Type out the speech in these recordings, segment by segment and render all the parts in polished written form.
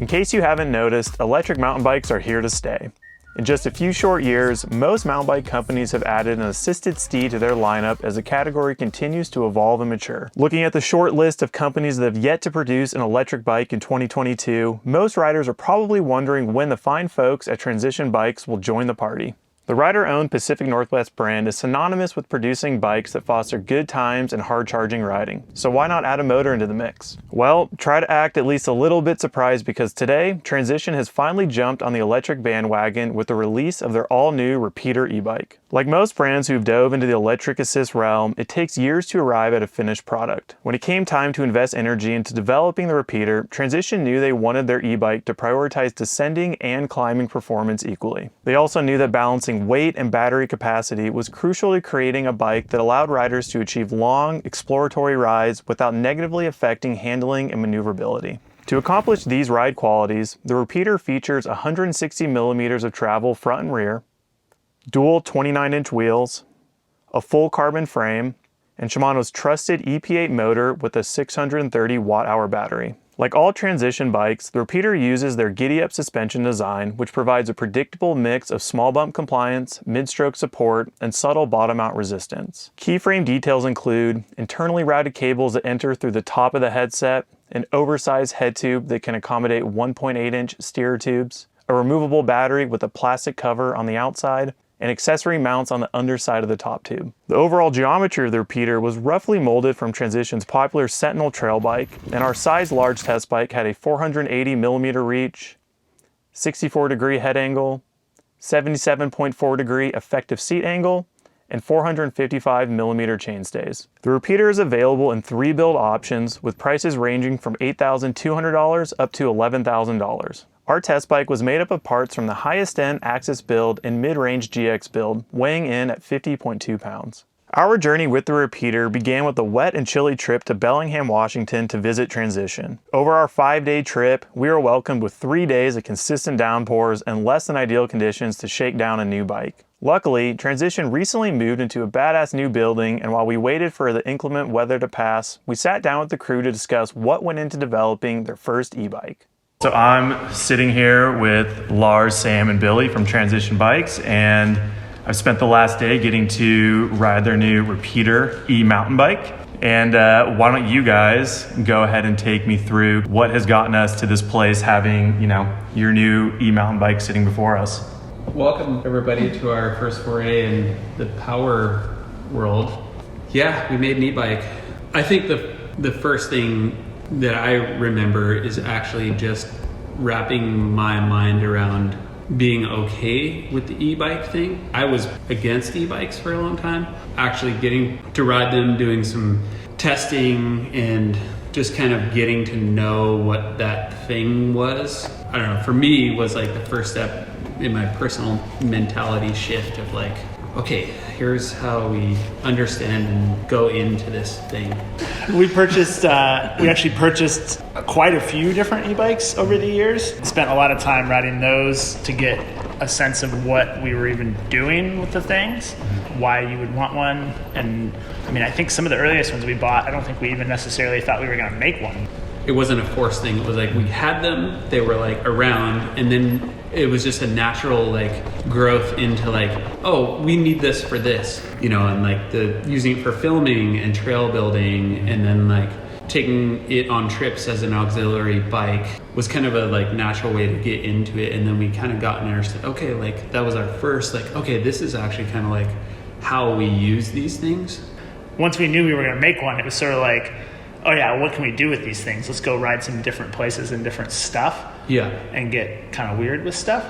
case you haven't noticed, electric mountain bikes are here to stay. In just a few short years, most mountain bike companies have added an assisted steed to their lineup as the category continues to evolve and mature. Looking at the short list of companies that have yet to produce an electric bike in 2022, most riders are probably wondering when the fine folks at Transition Bikes will join the party. The rider-owned Pacific Northwest brand is synonymous with producing bikes that foster good times and hard-charging riding. So why not add a motor into the mix? Well, try to act at least a little bit surprised because today, Transition has finally jumped on the electric bandwagon with the release of their all-new Repeater e-bike. Like most brands who've dove into the electric assist realm, it takes years to arrive at a finished product. When it came time to invest energy into developing the Repeater, Transition knew they wanted their e-bike to prioritize descending and climbing performance equally. They also knew that balancing weight and battery capacity was crucial to creating a bike that allowed riders to achieve long, exploratory rides without negatively affecting handling and maneuverability. To accomplish these ride qualities, the Repeater features 160 millimeters of travel front and rear, dual 29-inch wheels, a full carbon frame, and Shimano's trusted EP8 motor with a 630 watt-hour battery. Like all Transition bikes, the Repeater uses their giddy-up suspension design, which provides a predictable mix of small bump compliance, mid-stroke support, and subtle bottom-out resistance. Keyframe details include internally routed cables that enter through the top of the headset, an oversized head tube that can accommodate 1.8-inch steerer tubes, a removable battery with a plastic cover on the outside, and accessory mounts on the underside of the top tube. The overall geometry of the Repeater was roughly molded from Transition's popular Sentinel trail bike, and our size large test bike had a 480 millimeter reach, 64 degree head angle, 77.4 degree effective seat angle, and 455 millimeter chainstays. The Repeater is available in 3 build options with prices ranging from $8,200 up to $11,000. Our test bike was made up of parts from the highest end Axis build and mid-range GX build, weighing in at 50.2 pounds. Our journey with the Repeater began with a wet and chilly trip to Bellingham, Washington to visit Transition. Over our 5-day trip, we were welcomed with 3 days of consistent downpours and less than ideal conditions to shake down a new bike. Luckily, Transition recently moved into a badass new building, and while we waited for the inclement weather to pass, we sat down with the crew to discuss what went into developing their first e-bike. So I'm sitting here with Lars, Sam, and Billy from Transition Bikes, and I've spent the last day getting to ride their new Repeater e-mountain bike. And why don't you guys go ahead and take me through what has gotten us to this place having, your new e-mountain bike sitting before us. Welcome everybody to our first foray in the power world. Yeah, we made an e-bike. I think the first thing that I remember is actually just wrapping my mind around being okay with the e-bike thing. I was against e-bikes for a long time. Actually getting to ride them, doing some testing and just kind of getting to know what that thing was. I don't know, for me was like the first step in my personal mentality shift of like, okay, here's how we understand and go into this thing. We actually purchased quite a few different e-bikes over the years. Spent a lot of time riding those to get a sense of what we were even doing with the things, why you would want one. And I think some of the earliest ones we bought, I don't think we even necessarily thought we were going to make one. It wasn't a forced thing. It was like we had them, they were like around, and then it was just a natural like growth into like, oh, we need this for this, and like using it for filming and trail building, and then like taking it on trips as an auxiliary bike was kind of a like natural way to get into it. And then we kind of got in there and said, okay, like that was our first like, okay, this is actually kind of like how we use these things. Once we knew we were going to make one, it was sort of like, oh yeah, what can we do with these things? Let's go ride some different places and different stuff. Yeah. And get kind of weird with stuff.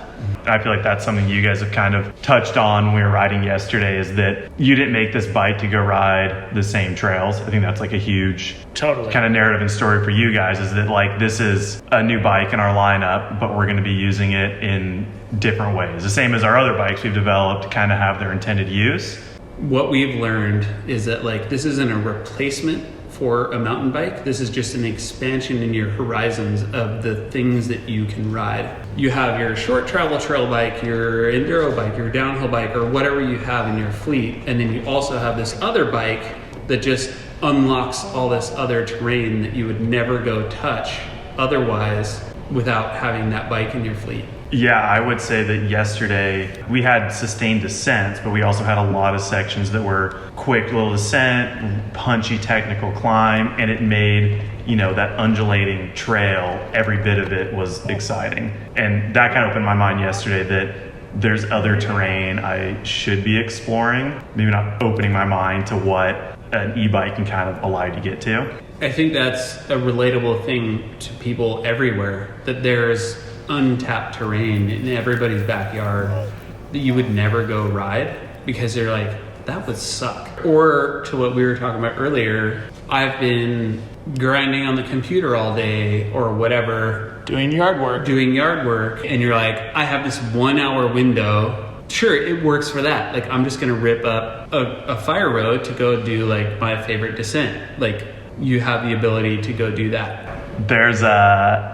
I feel like that's something you guys have kind of touched on when we were riding yesterday, is that you didn't make this bike to go ride the same trails. I think that's like a huge kind of narrative and story for you guys, is that like this is a new bike in our lineup, but we're going to be using it in different ways. The same as our other bikes we've developed to kind of have their intended use. What we've learned is that like this isn't a replacement for a mountain bike. This is just an expansion in your horizons of the things that you can ride. You have your short travel trail bike, your enduro bike, your downhill bike, or whatever you have in your fleet. And then you also have this other bike that just unlocks all this other terrain that you would never go touch otherwise without having that bike in your fleet? Yeah, I would say that yesterday we had sustained descents, but we also had a lot of sections that were quick little descent, punchy technical climb, and it made, that undulating trail, every bit of it was exciting. And that kind of opened my mind yesterday that there's other terrain I should be exploring, maybe not opening my mind to what an e-bike can kind of allow you to get to. I think that's a relatable thing to people everywhere, that there's untapped terrain in everybody's backyard that you would never go ride because they're like, that would suck. Or to what we were talking about earlier, I've been grinding on the computer all day or whatever. Doing yard work. And you're like, I have this 1 hour window. Sure, it works for that. Like, I'm just going to rip up a fire road to go do like my favorite descent. Like, you have the ability to go do that. There's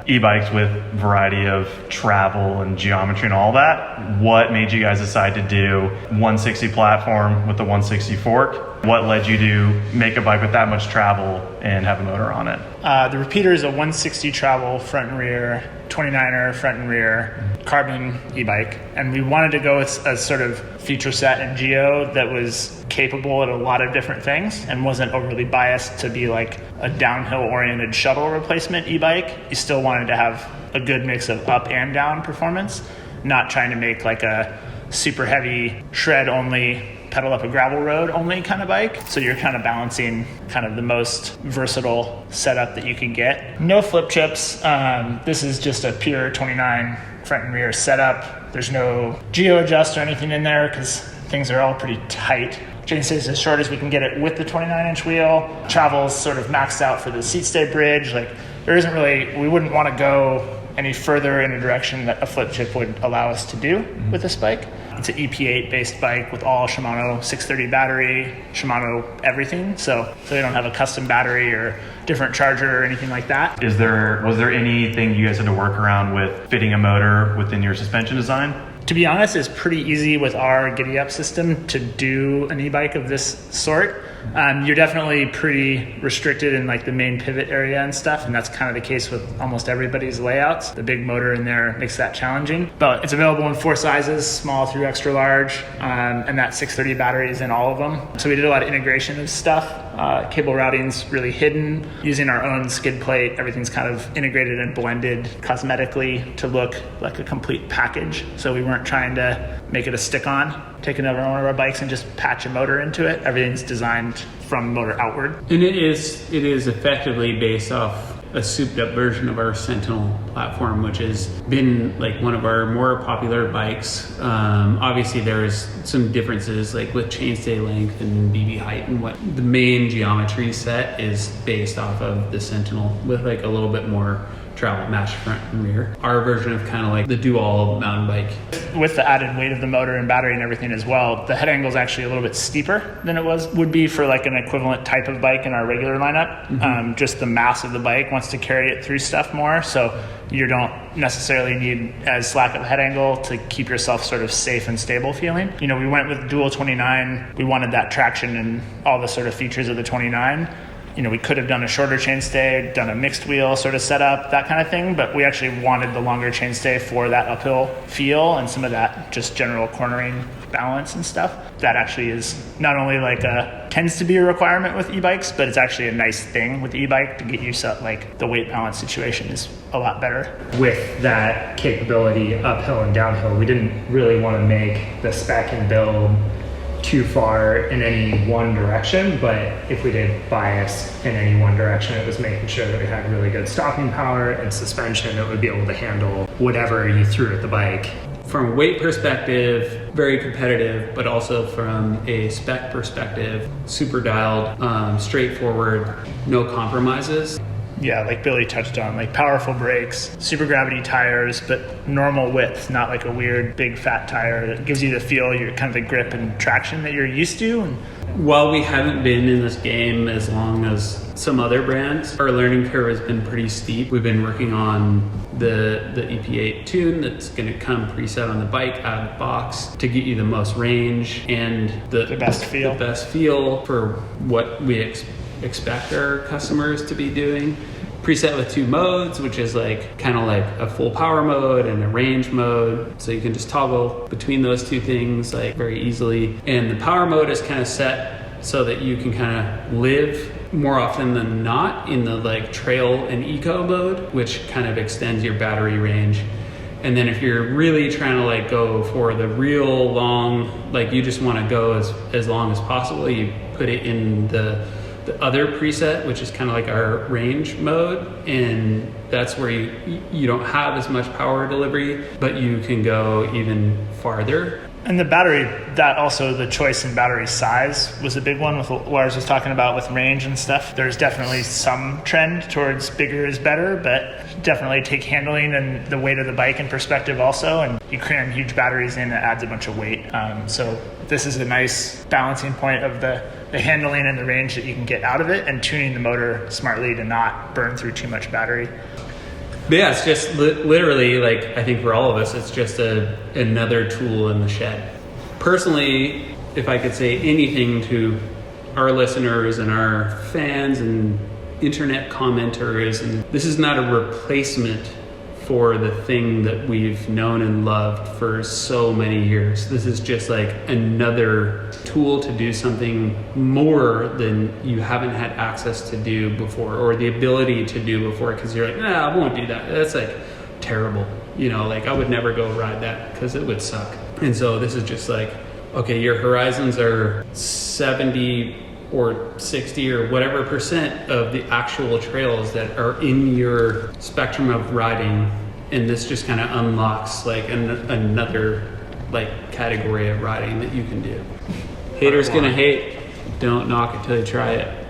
e-bikes with variety of travel and geometry and all that. What made you guys decide to do 160 platform with the 160 fork? What led you to make a bike with that much travel and have a motor on it? The repeater is a 160 travel front and rear, 29er front and rear, carbon e-bike. And we wanted to go with a sort of feature set and geo that was capable at a lot of different things and wasn't overly biased to be like a downhill oriented shuttle replacement e-bike. You still wanted to have a good mix of up and down performance, not trying to make like a super heavy shred only, pedal up a gravel road only kind of bike. So you're kind of balancing kind of the most versatile setup that you can get. No flip chips. This is just a pure 29 front and rear setup. There's no geo adjust or anything in there because things are all pretty tight. Chainstay is as short as we can get it with the 29-inch wheel. Travel's sort of maxed out for the seat stay bridge. Like, there isn't really, we wouldn't want to go any further in a direction that a flip chip would allow us to do with this bike. It's an EP8 based bike with all Shimano 630 battery, Shimano everything. So they don't have a custom battery or different charger or anything like that. Was there anything you guys had to work around with fitting a motor within your suspension design? To be honest, it's pretty easy with our Giddy Up system to do an e-bike of this sort. You're definitely pretty restricted in like the main pivot area and stuff, and that's kind of the case with almost everybody's layouts. The big motor in there makes that challenging, but it's available in 4 sizes, small through extra large, and that 630 battery is in all of them. So we did a lot of integration of stuff. Cable routing's really hidden. Using our own skid plate, everything's kind of integrated and blended cosmetically to look like a complete package. So we weren't trying to make it a stick-on, taking over one of our bikes and just patch a motor into it. Everything's designed from motor outward. And it is effectively based off a souped up version of our Sentinel platform, which has been like one of our more popular bikes. Obviously there's some differences like with chainstay length and BB height, and what the main geometry set is based off of the Sentinel with like a little bit more travel match front and rear. Our version of kind of like the do-all mountain bike. With the added weight of the motor and battery and everything as well, the head angle is actually a little bit steeper than it would be for like an equivalent type of bike in our regular lineup. Mm-hmm. Just the mass of the bike wants to carry it through stuff more, so you don't necessarily need as slack of a head angle to keep yourself sort of safe and stable feeling. We went with dual 29. We wanted that traction and all the sort of features of the 29. We could have done a shorter chainstay, done a mixed wheel sort of setup, that kind of thing, but we actually wanted the longer chainstay for that uphill feel and some of that just general cornering balance and stuff. That actually is not only tends to be a requirement with e-bikes, but it's actually a nice thing with the e-bike to get you so like the weight balance situation is a lot better. With that capability uphill and downhill, we didn't really want to make the spec and build too far in any one direction, but if we did bias in any one direction, it was making sure that we had really good stopping power and suspension that would be able to handle whatever you threw at the bike. From a weight perspective, very competitive, but also from a spec perspective, super dialed, straightforward, no compromises. Yeah, like Billy touched on, like powerful brakes, super gravity tires, but normal width, not like a weird big fat tire that gives you the feel, your kind of the grip and traction that you're used to. And while we haven't been in this game as long as some other brands, our learning curve has been pretty steep. We've been working on the EP8 tune that's going to come preset on the bike out of the box to get you the most range and the best feel for what we expect our customers to be doing. preset with 2 modes, which is like kind of like a full power mode and a range mode. So you can just toggle between those 2 things like very easily. And the power mode is kind of set so that you can kind of live more often than not in the like trail and eco mode, which kind of extends your battery range. And then if you're really trying to like go for the real long, like you just want to go as long as possible, you put it in the other preset, which is kind of like our range mode, and that's where you don't have as much power delivery, but you can go even farther. And the battery, that also the choice in battery size was a big one with what Lars was talking about with range and stuff. There's definitely some trend towards bigger is better, but definitely take handling and the weight of the bike in perspective also. And you cram huge batteries in, it adds a bunch of weight. So this is a nice balancing point of the handling and the range that you can get out of it, and tuning the motor smartly to not burn through too much battery. But yeah, it's just literally, like, I think for all of us, it's just another tool in the shed. Personally, if I could say anything to our listeners and our fans and internet commenters, and this is not a replacement for the thing that we've known and loved for so many years. This is just like another tool to do something more than you haven't had access to do before, or the ability to do before, because you're like, nah, I won't do that. That's like terrible. You know, like I would never go ride that because it would suck. And so this is just like, okay, your horizons are 70 or 60 or whatever percent of the actual trails that are in your spectrum of riding, and this just kind of unlocks like another like category of riding that you can do. Haters gonna hate, don't knock it till you try it.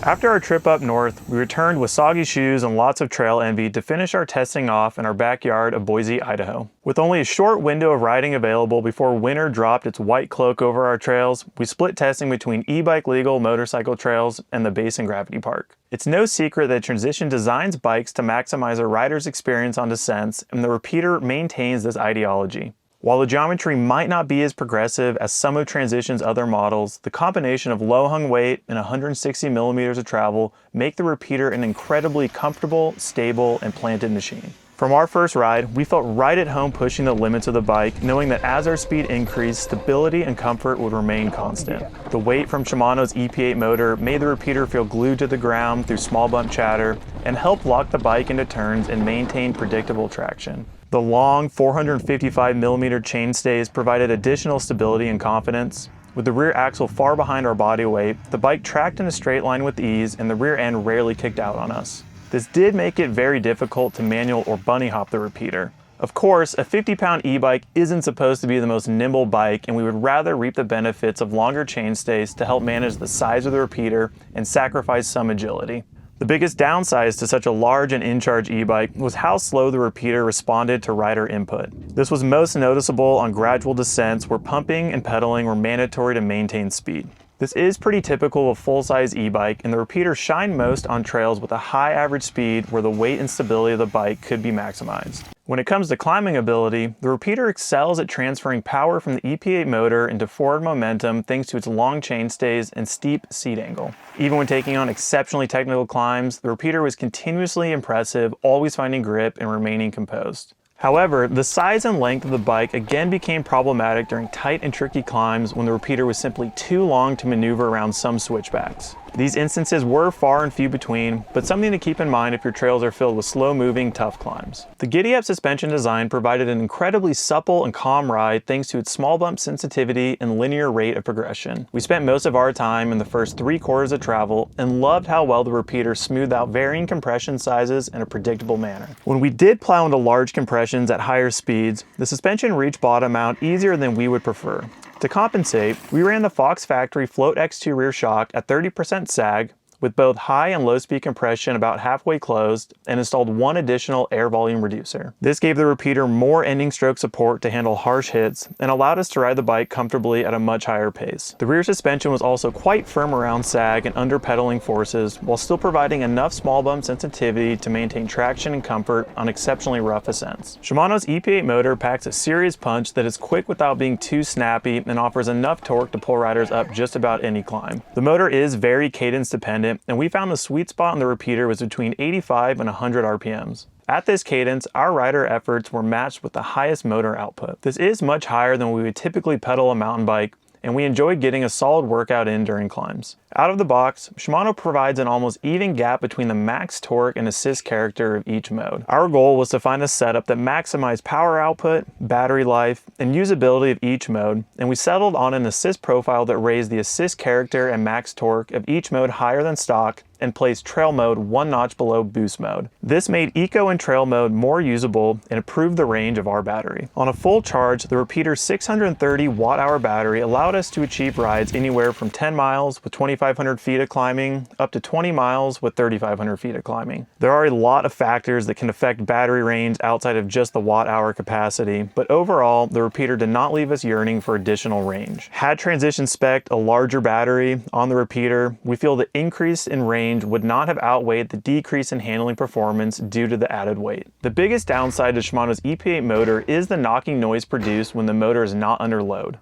After our trip up north, we returned with soggy shoes and lots of trail envy to finish our testing off in our backyard of Boise, Idaho. With only a short window of riding available before winter dropped its white cloak over our trails, we split testing between e-bike legal motorcycle trails and the Basin Gravity Park. It's no secret that Transition designs bikes to maximize a rider's experience on descents, and the Repeater maintains this ideology. While the geometry might not be as progressive as some of Transition's other models, the combination of low hung weight and 160 millimeters of travel make the Repeater an incredibly comfortable, stable, and planted machine. From our first ride, we felt right at home pushing the limits of the bike, knowing that as our speed increased, stability and comfort would remain constant. The weight from Shimano's EP8 motor made the Repeater feel glued to the ground through small bump chatter, and helped lock the bike into turns and maintain predictable traction. The long 455mm chainstays provided additional stability and confidence. With the rear axle far behind our body weight, the bike tracked in a straight line with ease, and the rear end rarely kicked out on us. This did make it very difficult to manual or bunny hop the Repeater. Of course, a 50-pound e-bike isn't supposed to be the most nimble bike, and we would rather reap the benefits of longer chainstays to help manage the size of the Repeater and sacrifice some agility. The biggest downside to such a large and in-charge e-bike was how slow the Repeater responded to rider input. This was most noticeable on gradual descents where pumping and pedaling were mandatory to maintain speed. This is pretty typical of a full-size e-bike, and the Repeater shined most on trails with a high average speed where the weight and stability of the bike could be maximized. When it comes to climbing ability, the Repeater excels at transferring power from the EP8 motor into forward momentum thanks to its long chainstays and steep seat angle. Even when taking on exceptionally technical climbs, the Repeater was continuously impressive, always finding grip and remaining composed. However, the size and length of the bike again became problematic during tight and tricky climbs when the Repeater was simply too long to maneuver around some switchbacks. These instances were far and few between, but something to keep in mind if your trails are filled with slow-moving, tough climbs. The giddy-up suspension design provided an incredibly supple and calm ride thanks to its small bump sensitivity and linear rate of progression. We spent most of our time in the first 3/4 of travel and loved how well the Repeater smoothed out varying compression sizes in a predictable manner. When we did plow into large compressions at higher speeds, the suspension reached bottom out easier than we would prefer. To compensate, we ran the Fox Factory Float X2 rear shock at 30% sag, with both high and low speed compression about halfway closed, and installed one additional air volume reducer. This gave the Repeater more ending stroke support to handle harsh hits and allowed us to ride the bike comfortably at a much higher pace. The rear suspension was also quite firm around sag and under pedaling forces, while still providing enough small bump sensitivity to maintain traction and comfort on exceptionally rough ascents. Shimano's EP8 motor packs a serious punch that is quick without being too snappy and offers enough torque to pull riders up just about any climb. The motor is very cadence dependent, independent, and we found the sweet spot on the repeater was between 85 and 100 RPMs. At this cadence, our rider efforts were matched with the highest motor output. This is much higher than we would typically pedal a mountain bike, and we enjoyed getting a solid workout in during climbs. Out of the box, Shimano provides an almost even gap between the max torque and assist character of each mode. Our goal was to find a setup that maximized power output, battery life, and usability of each mode, and we settled on an assist profile that raised the assist character and max torque of each mode higher than stock and placed trail mode one notch below boost mode. This made eco and trail mode more usable and improved the range of our battery. On a full charge, the repeater's 630 watt-hour battery allowed us to achieve rides anywhere from 10 miles with 2,500 feet of climbing up to 20 miles with 3,500 feet of climbing. There are a lot of factors that can affect battery range outside of just the watt-hour capacity, but overall, the repeater did not leave us yearning for additional range. Had Transition spec'd a larger battery on the repeater, we feel the increase in range would not have outweighed the decrease in handling performance due to the added weight. The biggest downside to Shimano's EP8 motor is the knocking noise produced when the motor is not under load.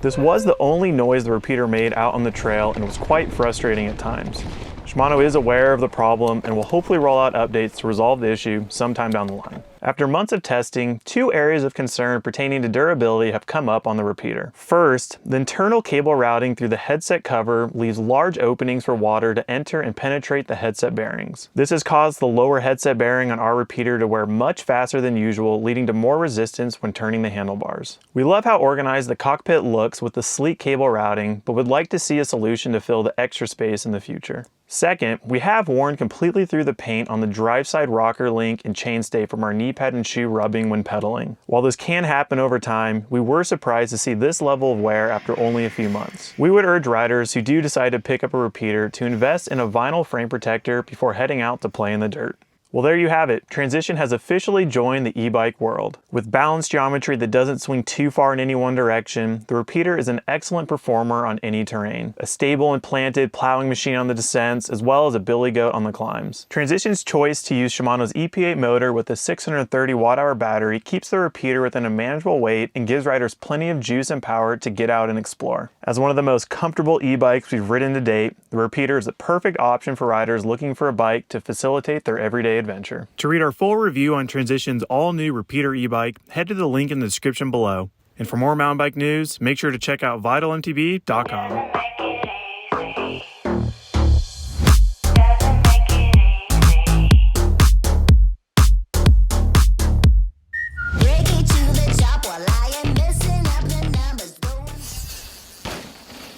This was the only noise the repeater made out on the trail and was quite frustrating at times. Shimano is aware of the problem and will hopefully roll out updates to resolve the issue sometime down the line. After months of testing, two areas of concern pertaining to durability have come up on the repeater. First, the internal cable routing through the headset cover leaves large openings for water to enter and penetrate the headset bearings. This has caused the lower headset bearing on our repeater to wear much faster than usual, leading to more resistance when turning the handlebars. We love how organized the cockpit looks with the sleek cable routing, but would like to see a solution to fill the extra space in the future. Second, we have worn completely through the paint on the drive side rocker link and chainstay from our knee pad and shoe rubbing when pedaling. While this can happen over time, we were surprised to see this level of wear after only a few months. We would urge riders who do decide to pick up a repeater to invest in a vinyl frame protector before heading out to play in the dirt. Well, there you have it. Transition has officially joined the e-bike world. With balanced geometry that doesn't swing too far in any one direction, the repeater is an excellent performer on any terrain. A stable and planted plowing machine on the descents, as well as a billy goat on the climbs. Transition's choice to use Shimano's EP8 motor with a 630 watt-hour battery keeps the repeater within a manageable weight and gives riders plenty of juice and power to get out and explore. As one of the most comfortable e-bikes we've ridden to date, the repeater is the perfect option for riders looking for a bike to facilitate their everyday adventure. To read our full review on Transition's all-new repeater e-bike, head to the link in the description below. And for more mountain bike news, make sure to check out vitalmtb.com.